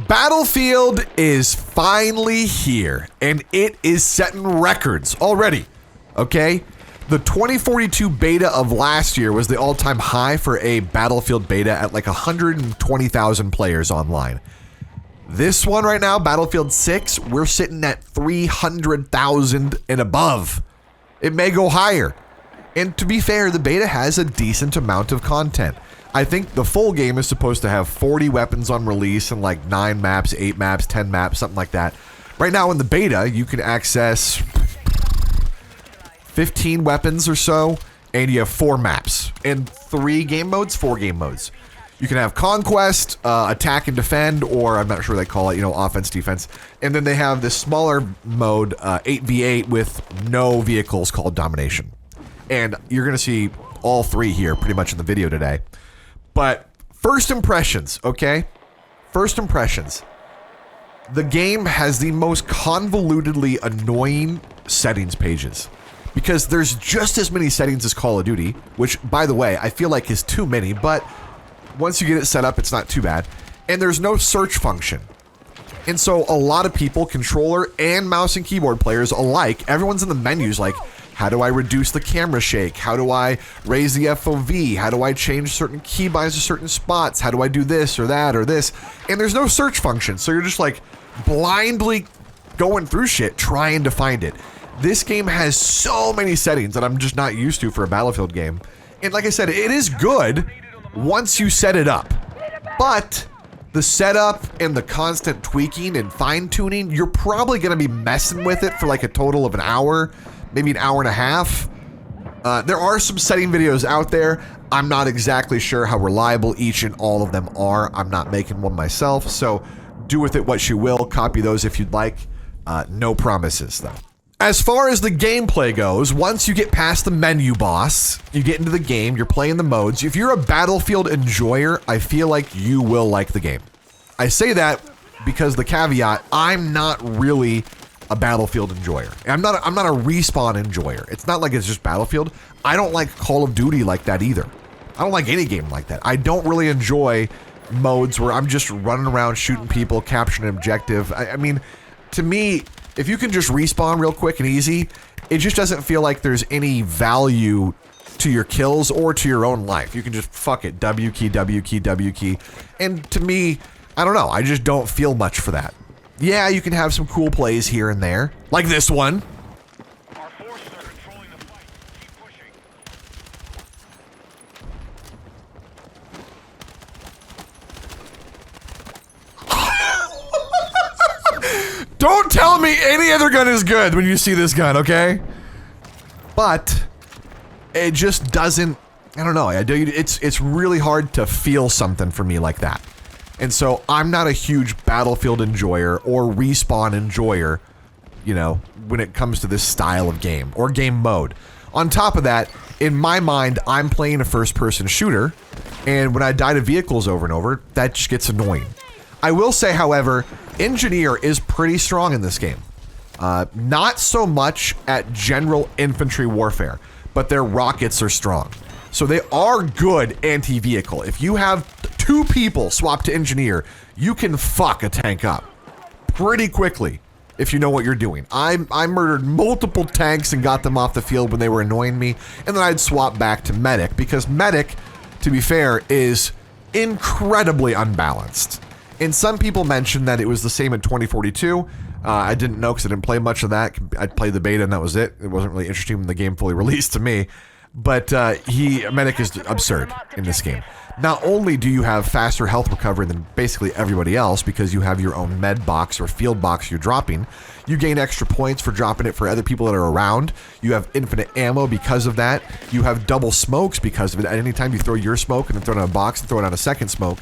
Battlefield is finally here, and it is setting records already, okay? The 2042 beta of last year was the all-time high for a Battlefield beta at like 120,000 players online. This one right now, Battlefield 6, we're sitting at 300,000 and above. It may go higher. And to be fair, the beta has a decent amount of content. I think the full game is supposed to have 40 weapons on release and like 9 maps, 8 maps, 10 maps, something like that. Right now in the beta, you can access 15 weapons or so, and you have 4 maps and 3 game modes, 4 game modes. You can have Conquest, Attack and Defend, or I'm not sure they call it, offense, defense. And then they have this smaller mode, 8v8 with no vehicles called Domination. And you're going to see all 3 here pretty much in the video today. But first impressions, okay? First impressions. The game has the most convolutedly annoying settings pages because there's just as many settings as Call of Duty, which, by the way, I feel like is too many, but once you get it set up, it's not too bad. And there's no search function. And so a lot of people, controller and mouse and keyboard players alike, everyone's in the menus like, how do I reduce the camera shake? How do I raise the FOV? How do I change certain keybinds to certain spots? How do I do this or that or this? And there's no search function. So you're just like blindly going through shit trying to find it. This game has so many settings that I'm just not used to for a Battlefield game. And like I said, it is good once you set it up. But the setup and the constant tweaking and fine tuning, you're probably going to be messing with it for like a total of an hour, maybe an hour and a half. There are some setting videos out there. I'm not exactly sure how reliable each and all of them are. I'm not making one myself, so do with it what you will. Copy those if you'd like. No promises, though. As far as the gameplay goes, once you get past the menu boss, you get into the game, you're playing the modes. If you're a Battlefield enjoyer, I feel like you will like the game. I say that because the caveat, I'm not really a Battlefield enjoyer. I'm not a Respawn enjoyer. It's not like it's just Battlefield. I don't like Call of Duty like that either. I don't like any game like that. I don't really enjoy modes where I'm just running around shooting people, capturing an objective. I mean, to me, if you can just respawn real quick and easy, it just doesn't feel like there's any value to your kills or to your own life. You can just fuck it, W key, W key, W key. And to me, I don't know, I just don't feel much for that. Yeah, you can have some cool plays here and there, like this one. Our forces are controlling the fight. Keep pushing. Don't tell me any other gun is good when you see this gun, okay? But it just doesn't, I don't know, it's really hard to feel something for me like that. And so I'm not a huge Battlefield enjoyer or Respawn enjoyer, when it comes to this style of game or game mode. On top of that, in my mind, I'm playing a first-person shooter, and when I die to vehicles over and over, that just gets annoying. I will say, however, Engineer is pretty strong in this game. Not so much at general infantry warfare, but their rockets are strong. So they are good anti-vehicle. If you have 2 people swap to Engineer, you can fuck a tank up pretty quickly if you know what you're doing. I murdered multiple tanks and got them off the field when they were annoying me, and then I'd swap back to Medic, because Medic, to be fair, is incredibly unbalanced. And some people mentioned that it was the same in 2042. I didn't know because I didn't play much of that. I played the beta and that was it. It wasn't really interesting when the game fully released to me. But Medic is absurd in this game. Not only do you have faster health recovery than basically everybody else because you have your own med box or field box you're dropping, you gain extra points for dropping it for other people that are around. You have infinite ammo because of that. You have double smokes because of it. At any time you throw your smoke and then throw it on a box and throw it on a second smoke,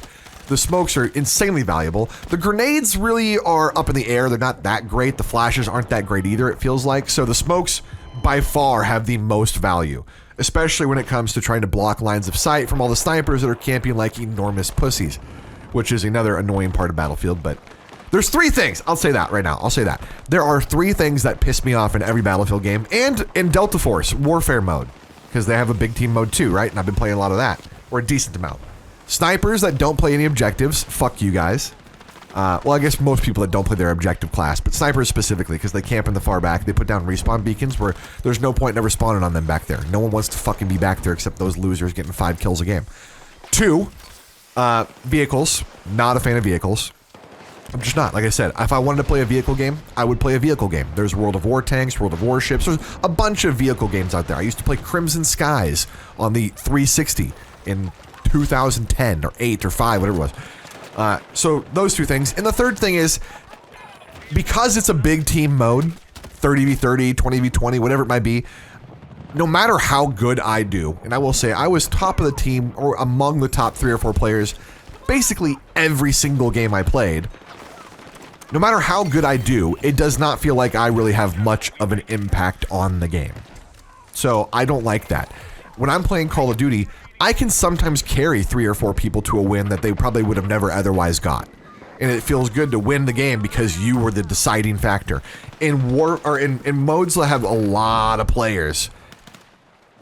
the smokes are insanely valuable. The grenades really are up in the air. They're not that great. The flashes aren't that great either, it feels like. So the smokes by far have the most value, especially when it comes to trying to block lines of sight from all the snipers that are camping like enormous pussies, which is another annoying part of Battlefield. But there's 3 things. I'll say that right now. I'll say that. There are 3 things that piss me off in every Battlefield game and in Delta Force Warfare mode, because they have a big team mode too, right? And I've been playing a lot of that, or a decent amount. Snipers that don't play any objectives, fuck you guys. Well, I guess most people that don't play their objective class, but snipers specifically, because they camp in the far back, they put down respawn beacons where there's no point never spawning on them back there. No one wants to fucking be back there except those losers getting 5 kills a game. 2, vehicles. Not a fan of vehicles. I'm just not. Like I said, if I wanted to play a vehicle game, I would play a vehicle game. There's World of War tanks, World of Warships. There's a bunch of vehicle games out there. I used to play Crimson Skies on the 360 in 2010 or 8 or 5, whatever it was. So those 2 things. And the third thing is, because it's a big team mode, 30v30, 20v20, whatever it might be, no matter how good I do, and I will say I was top of the team or among the top 3 or 4 players basically every single game I played, no matter how good I do, it does not feel like I really have much of an impact on the game. So I don't like that. When I'm playing Call of Duty, I can sometimes carry 3 or 4 people to a win that they probably would have never otherwise got. And it feels good to win the game because you were the deciding factor. In modes that have a lot of players,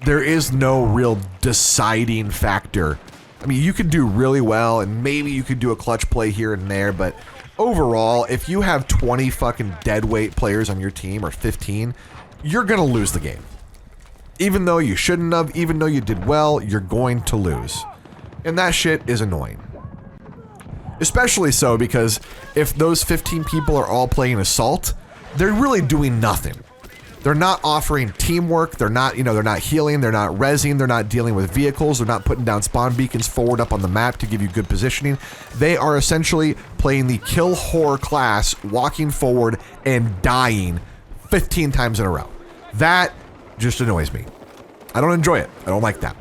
there is no real deciding factor. I mean, you could do really well and maybe you could do a clutch play here and there, but overall, if you have 20 fucking deadweight players on your team or 15, you're gonna lose the game. Even though you shouldn't have, even though you did well, you're going to lose. And that shit is annoying. Especially so because if those 15 people are all playing Assault, they're really doing nothing. They're not offering teamwork, they're not, they're not healing, they're not rezzing, they're not dealing with vehicles, they're not putting down spawn beacons forward up on the map to give you good positioning. They are essentially playing the kill whore class, walking forward and dying 15 times in a row. That just annoys me. I don't enjoy it. I don't like that.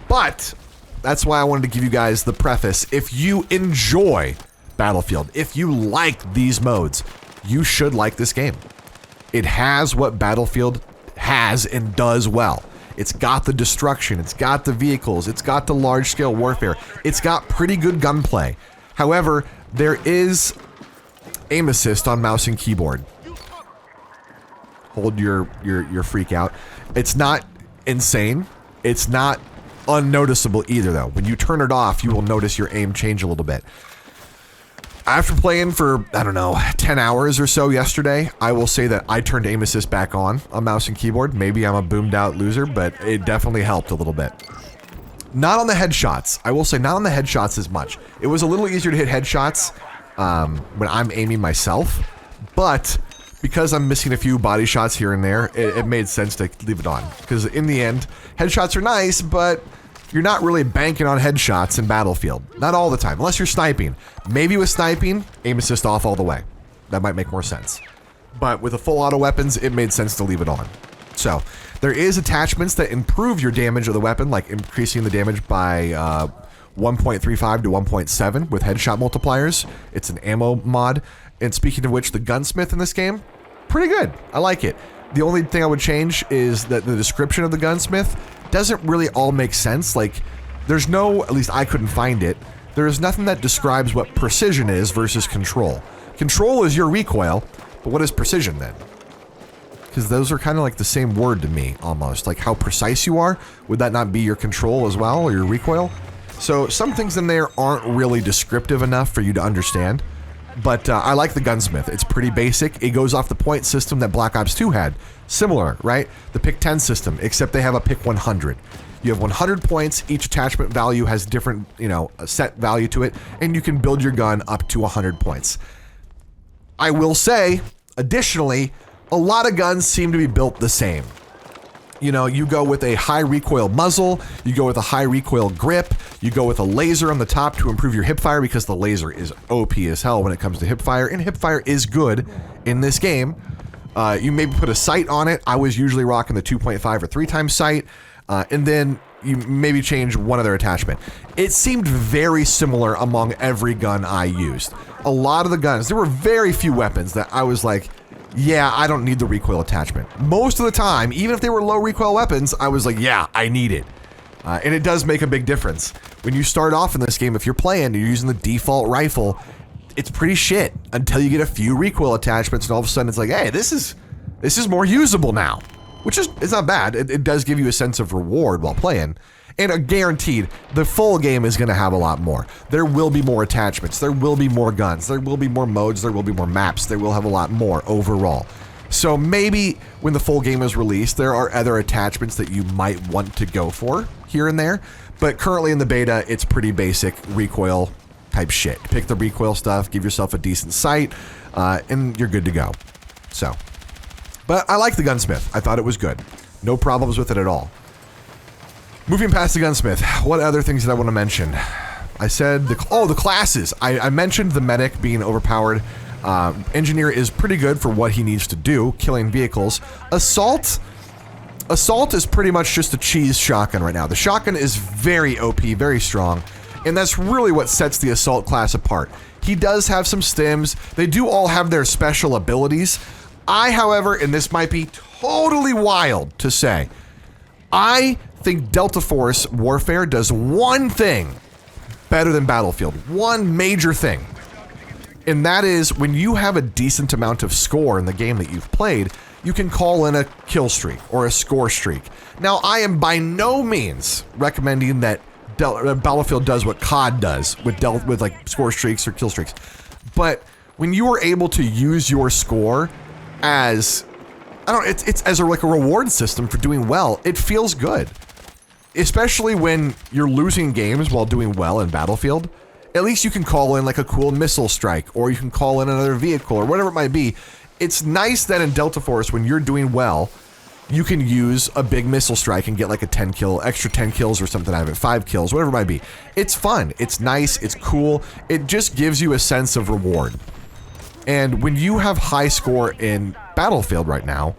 But that's why I wanted to give you guys the preface. If you enjoy Battlefield, if you like these modes, you should like this game. It has what Battlefield has and does well. It's got the destruction, it's got the vehicles, it's got the large-scale warfare, it's got pretty good gunplay. However, there is aim assist on mouse and keyboard. Hold your freak out. It's not insane. It's not unnoticeable either, though. When you turn it off, you will notice your aim change a little bit. After playing for, 10 hours or so yesterday, I will say that I turned aim assist back on mouse and keyboard. Maybe I'm a boomed out loser, but it definitely helped a little bit. Not on the headshots. I will say not on the headshots as much. It was a little easier to hit headshots when I'm aiming myself, but because I'm missing a few body shots here and there, it made sense to leave it on. Because in the end, headshots are nice, but you're not really banking on headshots in Battlefield. Not all the time, unless you're sniping. Maybe with sniping, aim assist off all the way. That might make more sense. But with the full auto weapons, it made sense to leave it on. So, there is attachments that improve your damage of the weapon, like increasing the damage by 1.35 to 1.7 with headshot multipliers. It's an ammo mod. And speaking of which, the gunsmith in this game, pretty good. I like it. The only thing I would change is that the description of the gunsmith doesn't really all make sense. Like, there's no, at least I couldn't find it, there is nothing that describes what precision is versus control. Control is your recoil, but what is precision then? Because those are kind of like the same word to me, almost. Like how precise you are, would that not be your control as well, or your recoil? So some things in there aren't really descriptive enough for you to understand. But I like the gunsmith. It's pretty basic. It goes off the point system that Black Ops 2 had. Similar, right? The pick 10 system, except they have a pick 100. You have 100 points. Each attachment value has different, a set value to it, and you can build your gun up to 100 points. I will say, additionally, a lot of guns seem to be built the same. You go with a high recoil muzzle, you go with a high recoil grip, you go with a laser on the top to improve your hipfire because the laser is OP as hell when it comes to hipfire, and hipfire is good in this game. You maybe put a sight on it. I was usually rocking the 2.5 or 3 times sight, and then you maybe change one other attachment. It seemed very similar among every gun I used. A lot of the guns, there were very few weapons that I was like, yeah, I don't need the recoil attachment. Most of the time, even if they were low recoil weapons, I was like, yeah, I need it. And it does make a big difference. When you start off in this game, if you're playing and you're using the default rifle, it's pretty shit until you get a few recoil attachments and all of a sudden it's like, hey, this is more usable now. Which is, it's not bad. It does give you a sense of reward while playing. And guaranteed, the full game is going to have a lot more. There will be more attachments. There will be more guns. There will be more modes. There will be more maps. There will have a lot more overall. So maybe when the full game is released, there are other attachments that you might want to go for here and there. But currently in the beta, it's pretty basic recoil type shit. Pick the recoil stuff, give yourself a decent sight, and you're good to go. So, but I like the gunsmith. I thought it was good. No problems with it at all. Moving past the gunsmith, what other things did I want to mention? I said the classes. I mentioned the medic being overpowered. Engineer is pretty good for what he needs to do, killing vehicles. Assault is pretty much just a cheese shotgun right now. The shotgun is very OP, very strong, and that's really what sets the assault class apart. He does have some stims. They do all have their special abilities. I, however, and this might be totally wild to say, I think Delta Force Warfare does one thing better than Battlefield. One major thing. And that is when you have a decent amount of score in the game that you've played, you can call in a kill streak or a score streak. Now, I am by no means recommending that Battlefield does what COD does with like score streaks or kill streaks. But when you are able to use your score as, it's as like a reward system for doing well, it feels good. Especially when you're losing games while doing well in Battlefield. At least you can call in like a cool missile strike, or you can call in another vehicle, or whatever it might be. It's nice that in Delta Force, when you're doing well, you can use a big missile strike and get like a extra 10 kills or something out of it, 5 kills, whatever it might be. It's fun, it's nice, it's cool. It just gives you a sense of reward. And when you have high score in Battlefield right now,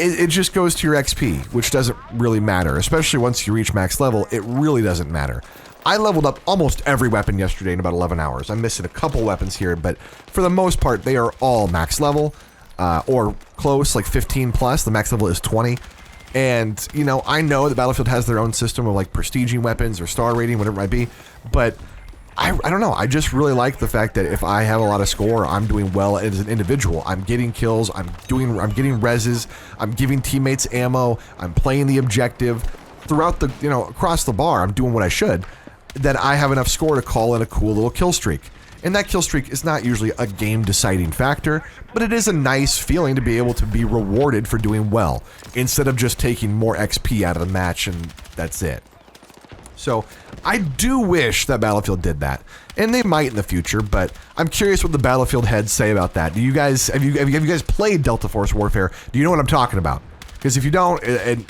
it just goes to your XP, which doesn't really matter, especially once you reach max level. It really doesn't matter. I leveled up almost every weapon yesterday in about 11 hours. I'm missing a couple weapons here, but for the most part, they are all max level or close, like 15 plus. The max level is 20. And, you know, I know that Battlefield has their own system of like prestiging weapons or star rating, whatever it might be, but I don't know. I just really like the fact that if I have a lot of score, I'm doing well as an individual. I'm getting kills, I'm getting reses, I'm giving teammates ammo, I'm playing the objective. Throughout the, across the bar, I'm doing what I should. That I have enough score to call in a cool little kill streak. And that kill streak is not usually a game deciding factor, but it is a nice feeling to be able to be rewarded for doing well, instead of just taking more XP out of the match and that's it. So I do wish that Battlefield did that, and they might in the future, but I'm curious what the Battlefield heads say about that. Do you guys, have you guys played Delta Force Warfare? Do you know what I'm talking about? Because if you don't,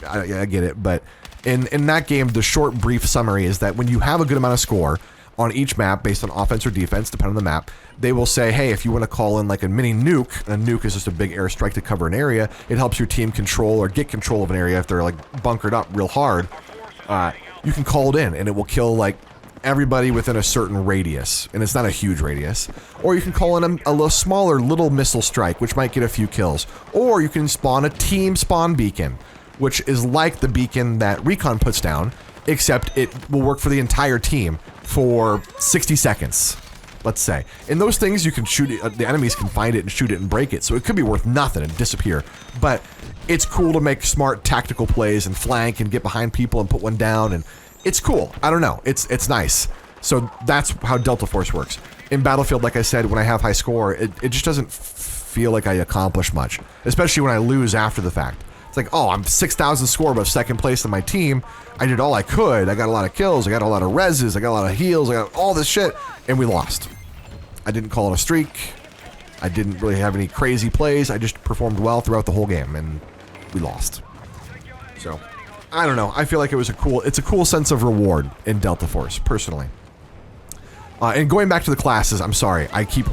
I get it, but in that game, the short, brief summary is that when you have a good amount of score on each map based on offense or defense, depending on the map, they will say, hey, if you want to call in like a mini nuke, a nuke is just a big airstrike to cover an area, it helps your team control or get control of an area if they're like bunkered up real hard. You can call it in and it will kill like everybody within a certain radius, and it's not a huge radius. Or you can call in a little smaller little missile strike, which might get a few kills. Or you can spawn a team spawn beacon, which is like the beacon that Recon puts down, except it will work for the entire team for 60 seconds, let's say. And those things you can shoot it, the enemies can find it and shoot it and break it, so it could be worth nothing and disappear. But it's cool to make smart tactical plays and flank and get behind people and put one down, and it's cool. I don't know, it's nice. So that's how Delta Force works. In Battlefield, like I said, when I have high score, it just doesn't feel like I accomplish much, especially when I lose after the fact. It's like, oh, I'm 6,000 score above second place in my team. I did all I could. I got a lot of kills. I got a lot of reses. I got a lot of heals. I got all this shit, and we lost. I didn't call it a streak. I didn't really have any crazy plays. I just performed well throughout the whole game, and we lost. So, I don't know. I feel like it's a cool sense of reward in Delta Force, personally. And going back to the classes, I'm sorry. I keep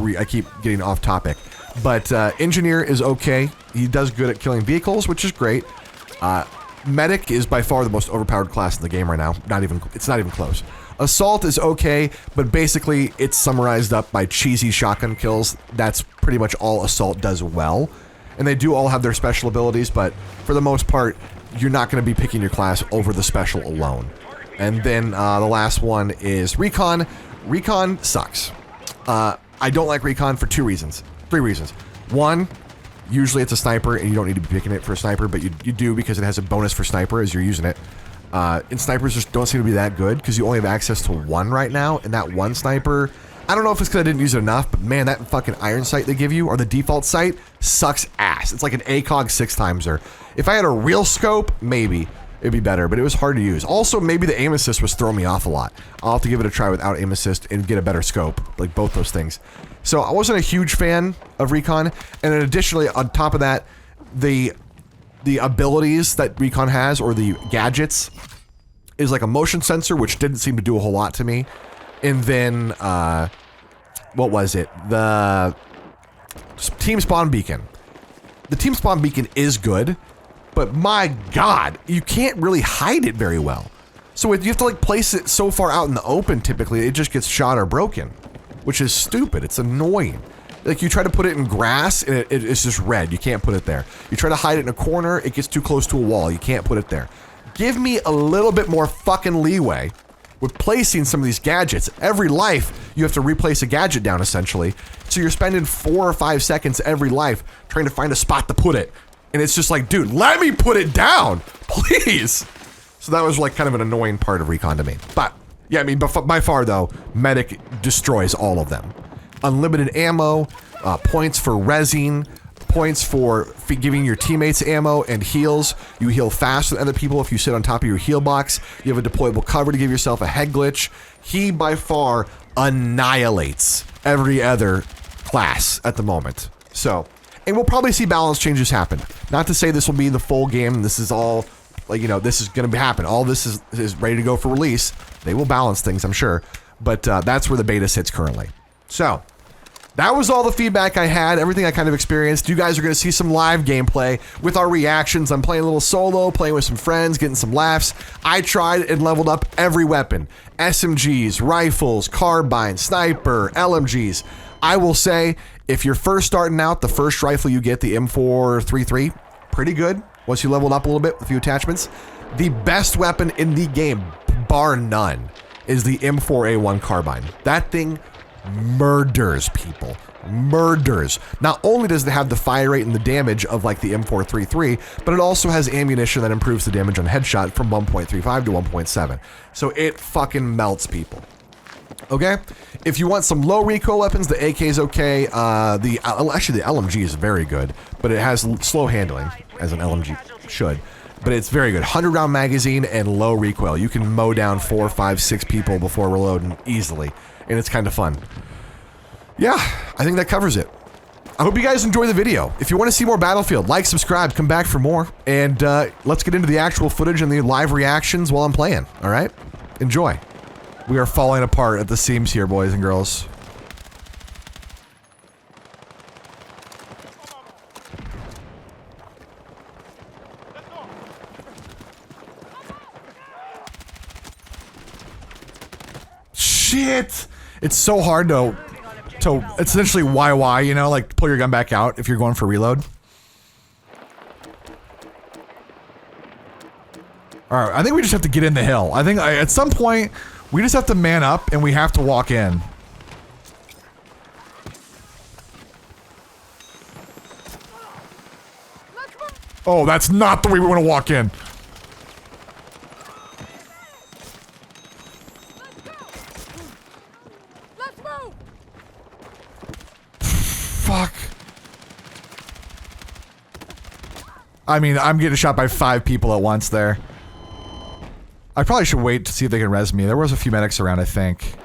getting off topic. But Engineer is okay. He does good at killing vehicles, which is great. Medic is by far the most overpowered class in the game right now. It's not even close. Assault is okay, but basically it's summarized up by cheesy shotgun kills. That's pretty much all Assault does well. And they do all have their special abilities, but for the most part, you're not going to be picking your class over the special alone. And then the last one is Recon. Recon sucks. I don't like Recon for 3 reasons. One, usually it's a sniper and you don't need to be picking it for a sniper, but you do because it has a bonus for sniper as you're using it. And snipers just don't seem to be that good because you only have access to one right now, and that one sniper, I don't know if it's because I didn't use it enough, but man, that fucking iron sight they give you, or the default sight, sucks ass. It's like an ACOG 6-timeser. If I had a real scope, maybe it'd be better, but it was hard to use. Also, maybe the aim assist was throwing me off a lot. I'll have to give it a try without aim assist and get a better scope, like both those things. So I wasn't a huge fan of Recon, and then additionally, on top of that, the abilities that Recon has, or the gadgets, is like a motion sensor, which didn't seem to do a whole lot to me. And then, what was it? The team spawn beacon. The team spawn beacon is good, but my God, you can't really hide it very well. So you have to like place it so far out in the open, typically, it just gets shot or broken, which is stupid. It's annoying. Like you try to put it in grass and it's just red. You can't put it there. You try to hide it in a corner, it gets too close to a wall. You can't put it there. Give me a little bit more fucking leeway with placing some of these gadgets. Every life, you have to replace a gadget down essentially. So you're spending 4 or 5 seconds every life trying to find a spot to put it. And it's just like, dude, let me put it down, please. So that was like kind of an annoying part of Recon to me. But yeah, I mean, by far though, Medic destroys all of them. Unlimited ammo, points for rezzing, points for giving your teammates ammo and heals. You heal faster than other people if you sit on top of your heal box. You have a deployable cover to give yourself a head glitch. He by far annihilates every other class at the moment. So, and we'll probably see balance changes happen. Not to say this will be the full game. This is all, like, you know, this is going to happen. All this is ready to go for release. They will balance things, I'm sure. But that's where the beta sits currently. So, that was all the feedback I had, everything I kind of experienced. You guys are going to see some live gameplay with our reactions. I'm playing a little solo, playing with some friends, getting some laughs. I tried and leveled up every weapon. SMGs, rifles, carbine, sniper, LMGs. I will say, if you're first starting out, the first rifle you get, the M433, pretty good. Once you leveled up a little bit with a few attachments. The best weapon in the game, bar none, is the M4A1 carbine. That thing murders people. Murders. Not only does it have the fire rate and the damage of like the M433, but it also has ammunition that improves the damage on headshot from 1.35 to 1.7. So it fucking melts people. Okay? If you want some low recoil weapons, the AK is okay. Actually, the LMG is very good, but it has slow handling, as an LMG should. But it's very good. 100-round magazine and low recoil. You can mow down 4, 5, 6 people before reloading easily. And it's kind of fun. Yeah, I think that covers it. I hope you guys enjoy the video. If you want to see more Battlefield, like, subscribe, come back for more. And let's get into the actual footage and the live reactions while I'm playing, all right? Enjoy. We are falling apart at the seams here, boys and girls. Shit! It's so hard to it's essentially YY, you know, like pull your gun back out if you're going for reload. Alright, I think we just have to get in the hill. I think at some point, we just have to man up and we have to walk in. Oh, that's not the way we want to walk in. Fuck. I mean, I'm getting shot by 5 people at once there. I probably should wait to see if they can res me. There was a few medics around, I think.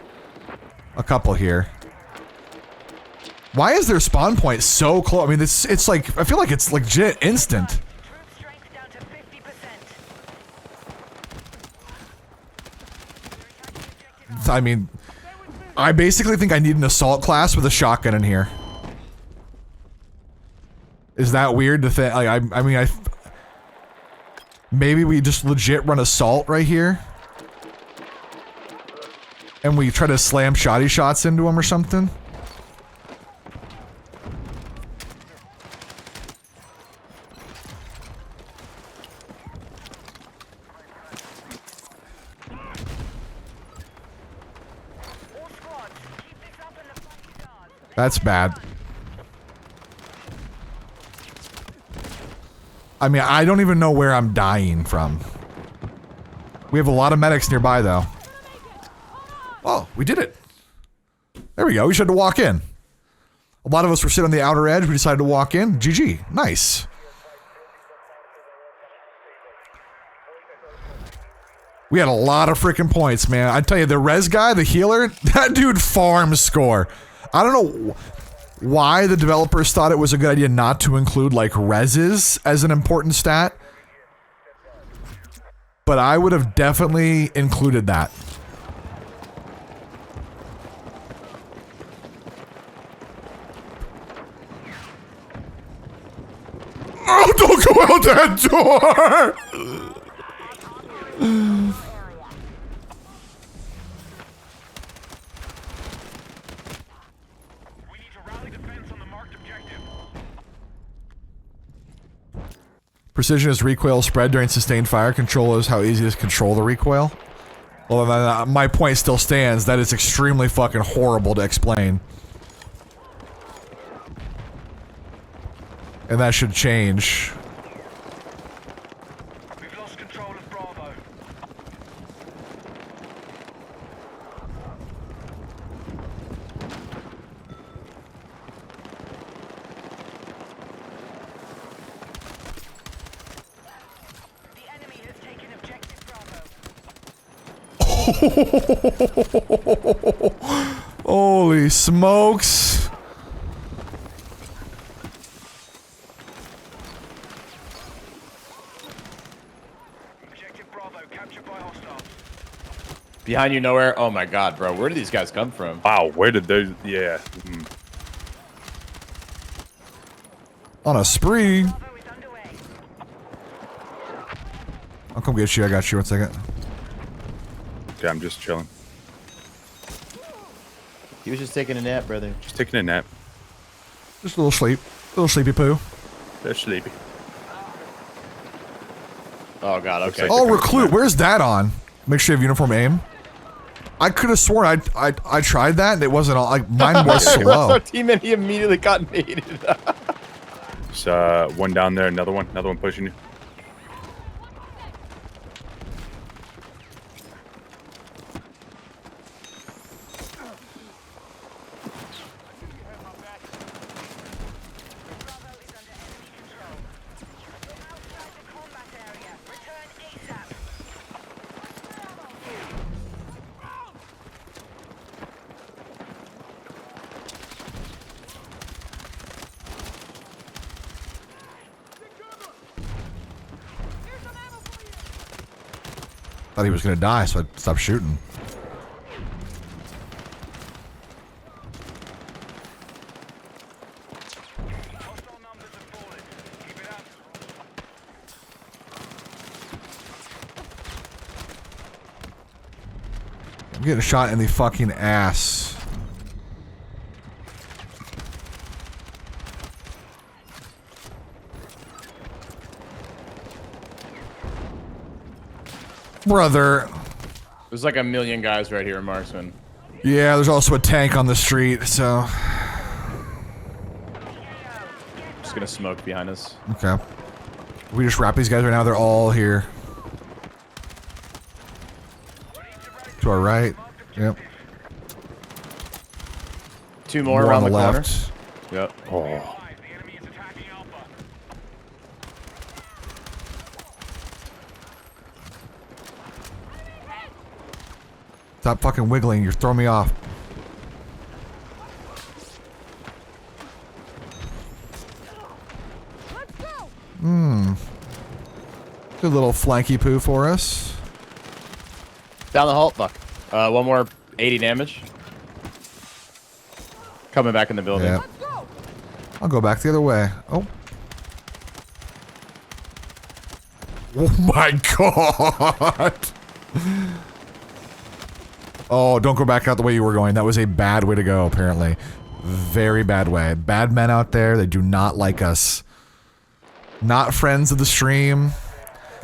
A couple here. Why is their spawn point so close? I mean, it's like, I feel like it's legit instant. I mean, I basically think I need an assault class with a shotgun in here. Is that weird to think? Like, I mean, maybe we just legit run assault right here, and we try to slam shoddy shots into him or something. That's bad. I mean, I don't even know where I'm dying from. We have a lot of medics nearby, though. Oh, we did it. There we go. We should have to walk in. A lot of us were sitting on the outer edge. We decided to walk in. GG. Nice. We had a lot of freaking points, man. I tell you, the res guy, the healer, that dude farms score. I don't know why the developers thought it was a good idea not to include, like, reses as an important stat. But I would have definitely included that. Oh, don't go out that door! We need to rally defense on the marked objective. Precision is recoil spread during sustained fire. Control is how easy it is to control the recoil. Well, then, my point still stands. That is extremely fucking horrible to explain. And that should change. We've lost control of Bravo. The enemy has taken objective Bravo. Holy smokes. Objective Bravo captured by hostiles. Behind you nowhere. Oh my god, bro. Where did these guys come from? Wow, where did those? Yeah. On a spree. Bravo is underway. I'll come get you. I got you. 1 second. Okay, I'm just chilling. He was just taking a nap, brother. Just taking a nap. Just a little sleep. A little sleepy poo. They're sleepy. Oh god, okay. Oh, recruit. Where's that on? Make sure you have uniform aim. I could have sworn I tried that and it wasn't all like mine was slow. Our team and he immediately got naded. There's one down there, another one pushing you. Bravo is under enemy control. You're outside the combat area. Return ASAP. Thought he was gonna die, so I stopped shooting. Hostile numbers have fallen. Keep it up. I'm getting shot in the fucking ass. Brother. There's like a million guys right here, Marksman. Yeah, there's also a tank on the street, so. Just gonna smoke behind us. Okay. We just wrap these guys right now, they're all here. To our right. Yep. Two more More around on the, the corner. left. Yep. Oh, The enemy is attacking Alpha. Stop fucking wiggling, you're throwing me off. Good little flanky poo for us. Down the hall. Fuck. One more 80 damage. Coming back in the building. Yeah. I'll go back the other way. Oh. Oh my god. Oh, don't go back out the way you were going. That was a bad way to go, apparently. Very bad way. Bad men out there. They do not like us. Not friends of the stream.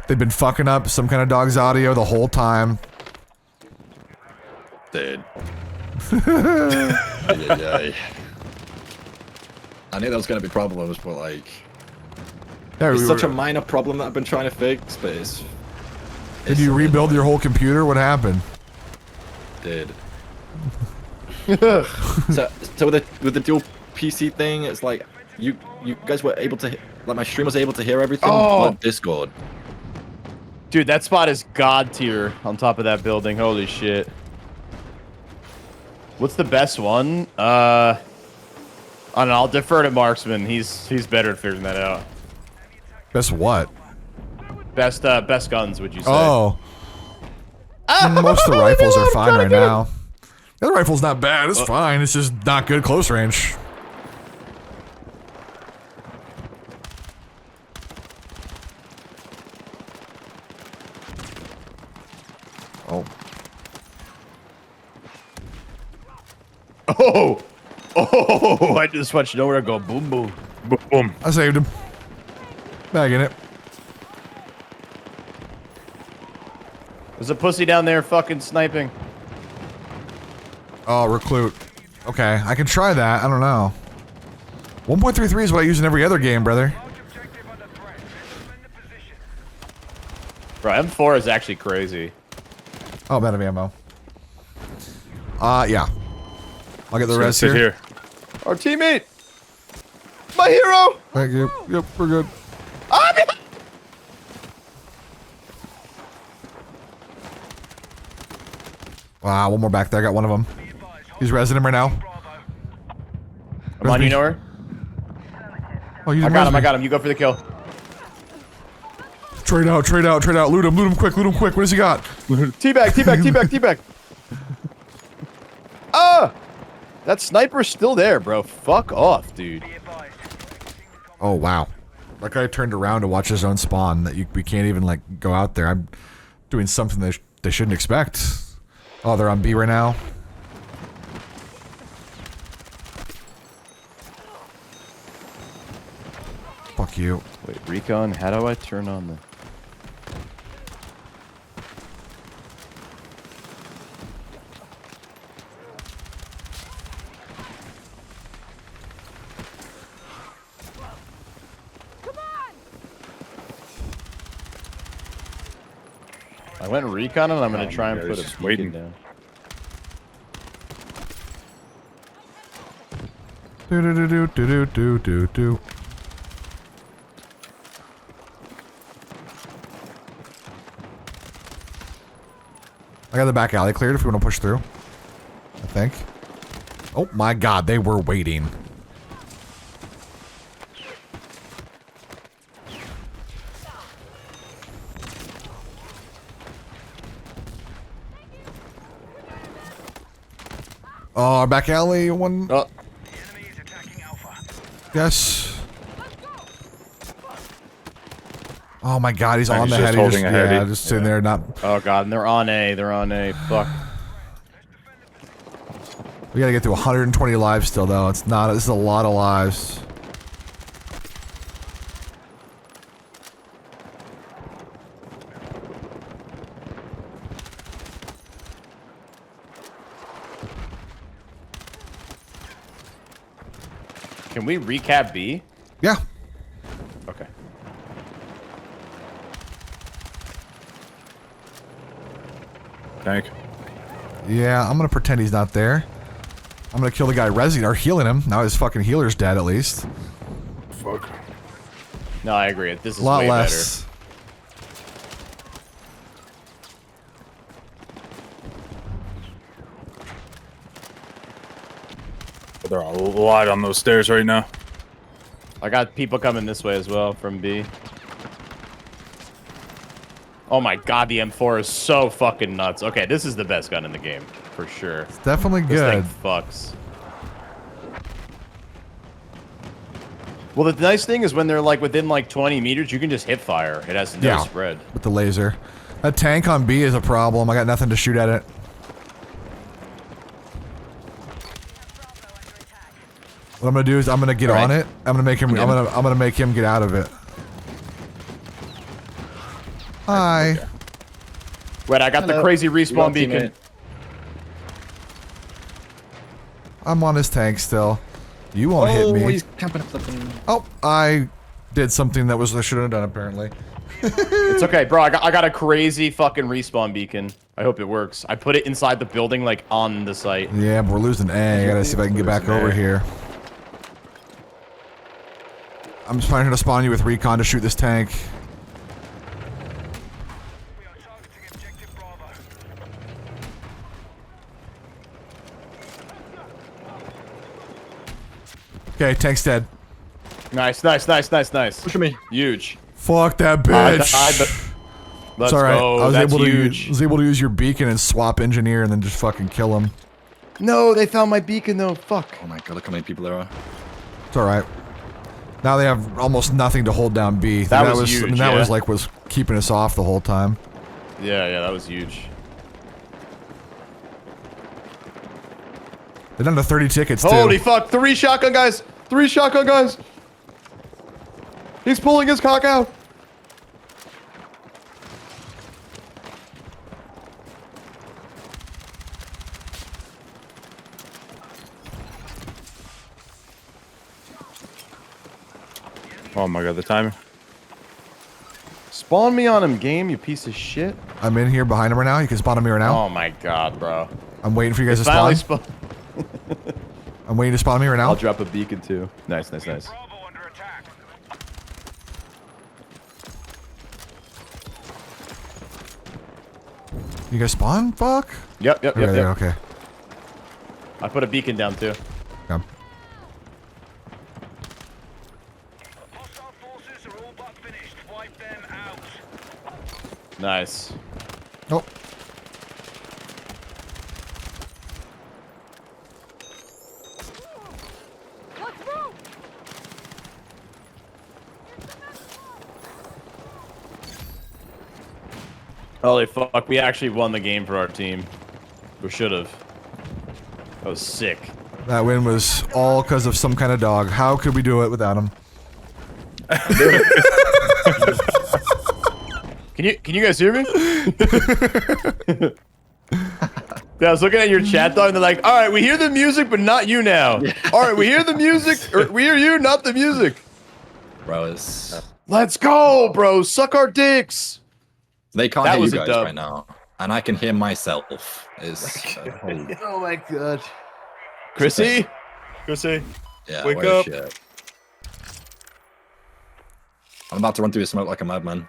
They've been fucking up some kind of dog's audio the whole time. Dude. Yeah. I knew there was going to be problems, but like, Yeah, it's we such were- a minor problem that I've been trying to fix, but it's Did you rebuild your whole computer? What happened? Did. so with the dual PC thing, it's like you guys were able to like my stream was able to hear everything on Discord. Dude, that spot is god tier on top of that building. Holy shit. What's the best one? I don't know, I'll defer to Marksman. He's better at figuring that out. Best what? Best guns, would you say? Oh. Most of the rifles are fine right now. The other rifle's not bad. It's fine. It's just not good close range. Oh. Oh, I just watched nowhere go boom boom. Boom, boom. I saved him. Bagging it. There's a pussy down there fucking sniping. Oh, recruit. Okay, I can try that. I don't know. 1.33 is what I use in every other game, brother. Bro, M4 is actually crazy. Oh, I'm out of ammo. Yeah. I'll get the Just gonna rest sit here. here. Our teammate! My hero! Thank you. Yep, we're good. Wow, one more back there. I got one of them. He's resin him right now. I'm on, you know her? Oh, you I didn't got res him, me. I got him. You go for the kill. Trade out, trade out, trade out. Loot him quick, loot him quick. What does he got? Teabag, teabag, teabag, teabag. Ah! That sniper's still there, bro. Fuck off, dude. Oh, wow. That guy turned around to watch his own spawn. That we can't even, like, go out there. I'm doing something they shouldn't expect. Oh, they're on B right now. Fuck you. Wait, recon, how do I turn on the... I went recon and I'm gonna try and yeah, put a just beacon waiting. down. Do do do do do do do do. I got the back alley cleared if you want to push through. I think. Oh my god, they were waiting. Oh, our back alley one. Oh, Yes. Oh my god, he's Oh, on he's the just head. holding a Yeah, heady. just sitting there, not. oh god, and they're on A, they're on A. Fuck. We gotta get to 120 lives still, though. It's not. This is a lot of lives. Can we recap B? Yeah. Okay. Tank. Yeah, I'm gonna pretend he's not there. I'm gonna kill the guy resing or healing him. Now his fucking healer's dead, at least. Fuck. No, I agree. This is A lot way less. But there are a lot on those stairs right now. better. I got people coming this way as well from B. Oh my god, the M4 is so fucking nuts. Okay, this is the best gun in the game, for sure. It's definitely This good. thing fucks. Well, the nice thing is when they're like within like 20 meters, you can just hip fire. It has no Yeah. spread. With the laser. That tank on B is a problem. I got nothing to shoot at it. What I'm gonna do is I'm gonna get All right. on it. I'm gonna make him. I'm gonna make him get out of it. Hi. Wait, I got the Hello. crazy You respawn got beacon. teammate. I'm on his tank still. You won't hit Oh, me. he's camping up the thing. Oh, I did something that I shouldn't have done apparently. It's okay, bro. I got a crazy fucking respawn beacon. I hope it works. I put it inside the building, like on the site. Yeah, but we're losing A. I gotta see if I can get back over here. I'm just trying to spawn you with recon to shoot this tank. We are targeting objective Bravo. Okay, tank's dead. Nice, nice, nice, nice, nice. Push me. Huge. Fuck that I bitch. died, but let's It's alright. go. I was That's able to huge. use your beacon and swap engineer and then just fucking kill him. No, they found my beacon though. Fuck. Oh my god, look how many people there are. It's alright. Now they have almost nothing to hold down B. That was huge, I mean, that yeah. was like was keeping us off the whole time. Yeah, yeah, that was huge. They're down to 30 tickets too. Holy fuck! 3 shotgun guys. 3 shotgun guys. He's pulling his cock out. Oh my god, the timer. Spawn me on him, game, you piece of shit. I'm in here behind him right now. You can spawn him here now. Oh my god, bro. I'm waiting for you guys to Finally spawn. spawn. I'm waiting to spawn me right now. I'll drop a beacon too. Nice, nice, nice. Bravo under attack. You guys spawn? Fuck. Yep, yep, Okay, yep, yep. okay. I put a beacon down too. Yeah. Hostile forces are all but finished. Wipe them out. Nice. Oh. Holy fuck, we actually won the game for our team. We should have. That was sick. That win was all because of some kind of dog. How could we do it without him? Can you guys hear me? Yeah, I was looking at your chat though, and they're like, "All right, we hear the music, but not you now. All right, we hear the music, or we hear you, not the music. Bro, it's... Let's go, bro. Suck our dicks." They can't That hear you was a guys dub. right now. And I can hear myself. It's... holy... Oh my god. Chrissy? Chrissy? Yeah, Wake what a up. shit. I'm about to run through the smoke like a madman.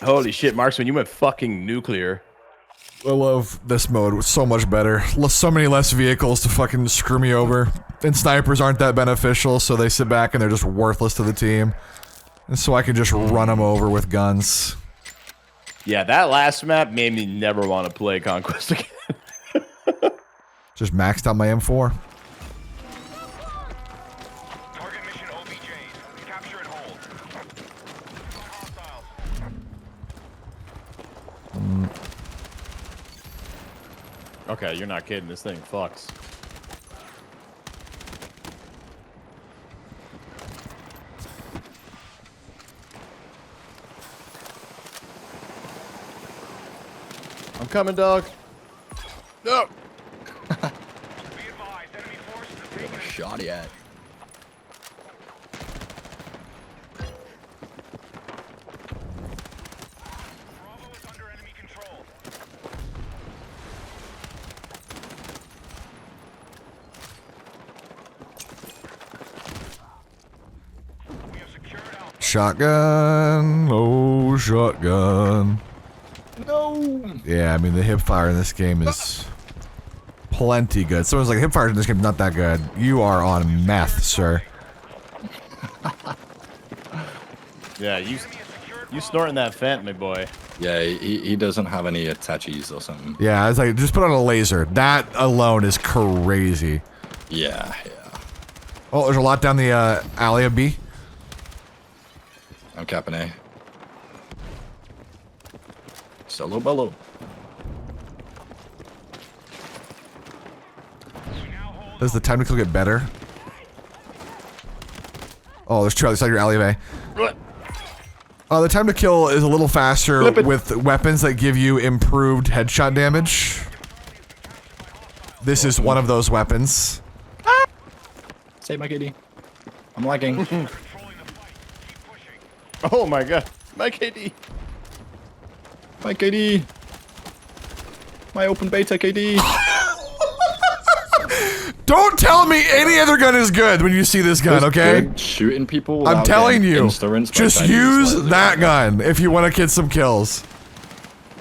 Holy shit, Marksman, you went fucking nuclear. I love this mode. It's so much better. So many less vehicles to fucking screw me over. And snipers aren't that beneficial, so they sit back and they're just worthless to the team. And so I can just run them over with guns. Yeah, that last map made me never want to play Conquest again. Just maxed out my M4. Target mission OBJs. Capture and hold. Hostiles. Okay, you're not kidding. This thing fucks. I'm coming, dog. No. Be advised, enemy forces have taken Shot yet. Bravo is under enemy control. We have secured Alpha. Shotgun. Oh, shotgun. No! Yeah, I mean, the hip fire in this game is plenty good. Someone's like, hip fire in this game is not that good. You are on meth, sir. Yeah, you snorting that fent, my boy. Yeah, he doesn't have any attaches or something. Yeah, I was like, just put on a laser. That alone is crazy. Yeah, yeah. Oh, there's a lot down the alley of B. I'm capping A. Solo bellow. Does the time to kill get better? Oh, there's two outside your alley of A. The time to kill is a little faster with weapons that give you improved headshot damage. This is one of those weapons. Save my kitty. I'm lagging. Oh my god. My KD. My KD. My open beta KD. Don't tell me any other gun is good when you see this gun, It's okay? good shooting people. I'm without telling getting you, insta-rinsed by just Chinese use players. that gun if you want to get some kills.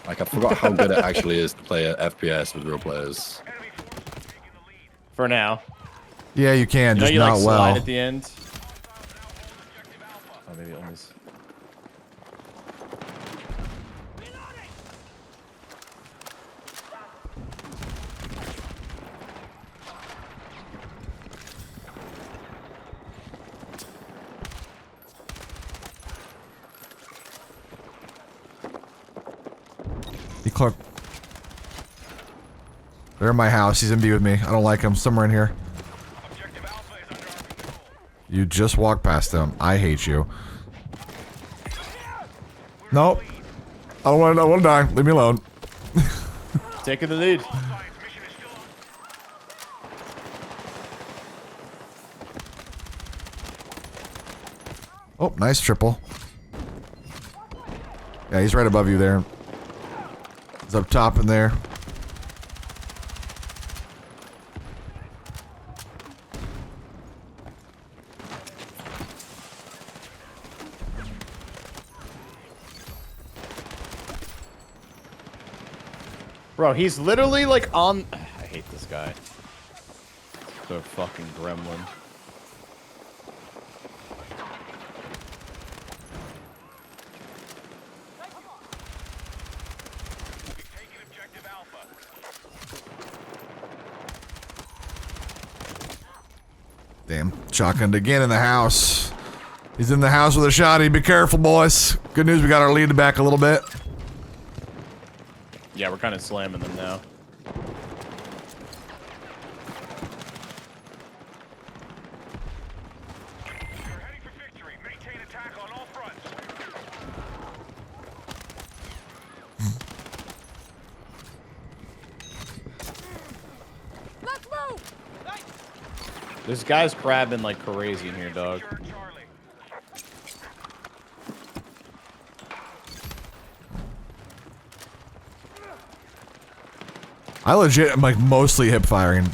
Like, I forgot how good it actually is to play at FPS with real players. For now. Yeah, you can, You know just you not like slide well. at the end? Oh, maybe almost. He Clark. They're in my house. He's in B with me. I don't like him. Somewhere in here. You just walked past him. I hate you. Nope. I don't want to die. Leave me alone. Taking the lead. Oh, nice triple. Yeah, he's right above you there. He's up top in there. Bro, he's literally like on. I hate this guy. The fucking gremlin. Damn. Shotgunned again in the house. He's in the house with a shotty. Be careful, boys. Good news, we got our lead back a little bit. Yeah, we're kind of slamming them now. You're heading for victory. Maintain attack on all fronts. Let's move! This guy's crabbing like crazy in here, dog. Charlie. I legit am like mostly hip firing.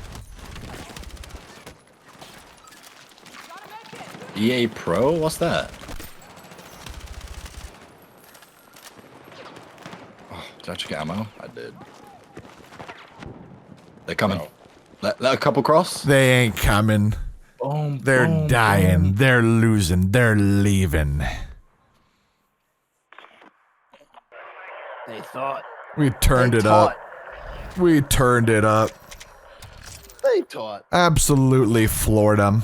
EA Pro? What's that? Oh, did I actually get ammo? I did. They're coming. Let a couple cross. They ain't coming. Boom. They're boom, dying. boom. They're losing. They're leaving. They thought. We turned it up. We turned it up. They taught. Absolutely floored them.